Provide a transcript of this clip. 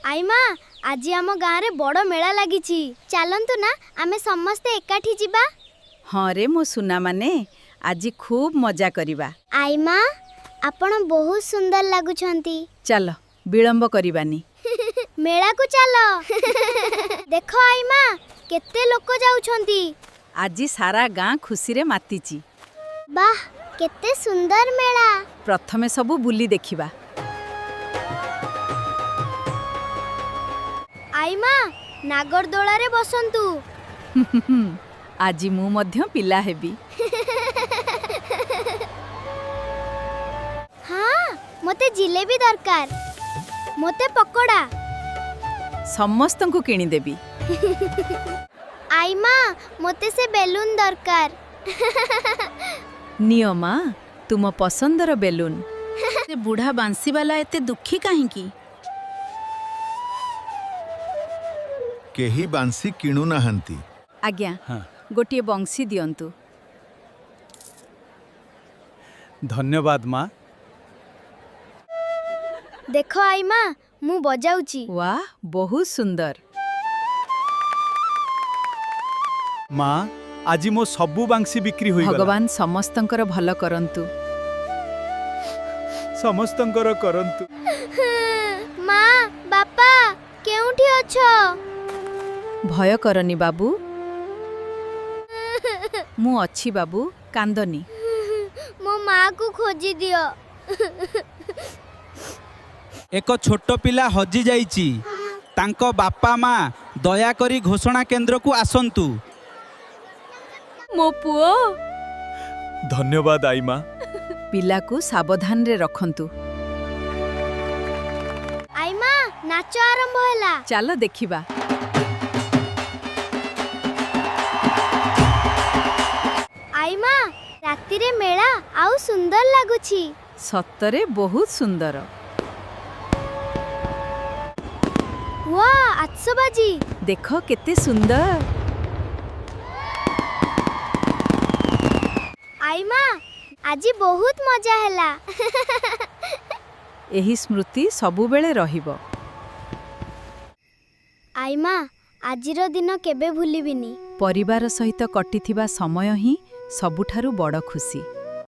आईमा आज आम गाँव रे बड़ मेला लागिची चलंतु ना आमे समस्ते एकाठी जिबा। हाँ रे मो सुना माने आज खूब मजा करिबा। आईमा आपण बहुत सुंदर लागुछंती। चल विलंब करिबानी मेला को चलो देखो आईमा केते लोक जाउछंती। आज सारा गाँ खुशी रे मातीची। वाह केते सुंदर मेला। प्रथमे सबु बुली देखिबा। आईमा नागरदोला रे बसंतु। आज मु मध्य पिला हेबी। हाँ मते जिलेबी दरकार मते पकोड़ा समस्तंकु किनी देबी। आईमा मते से बेलून दरकार। नियमा तुम पसंदर बेलून। से बुढ़ा बांसी वाला एते दुखी काहे की? केही बांसी किणु नाहंती। आज्ञा हाँ। गोटे बंसी दियंतु। धन्यवाद माँ। देखो आईमा मु बजाउची। वाह बहुत सुंदर। माँ आज मो सबु बांसी बिक्री होई गला। भगवान समस्तंकर भल करंतु। समस्तंकर करंतु। माँ बापा केउठी अछो? भय करनी बाबू मु अच्छी बाबू कांदनी। मो माँ को खोजी दियो। एक छोट पिला हजि जाइछि तांको बापा माँ दया करी घोषणा केंद्र को आसंतु। मो पुओ धन्यवाद आई माँ। पिला को सावधान रे रखंतु। आईमा नाच आरंभ होला। चलो देखिबा। आईमा राति रे मेला आउ सुंदर लागुछि। सत्तरे बहुत सुंदर। वाह आतसबाजी देखो केते सुंदर। आईमा आज बहुत मजा हैला। एही स्मृति सबु बेले रहिबो। आईमा आजिर दिन केबे भूलिबिनी। परिवार सहित कटिथिबा समय ही सबुठारु बड़ खुशी।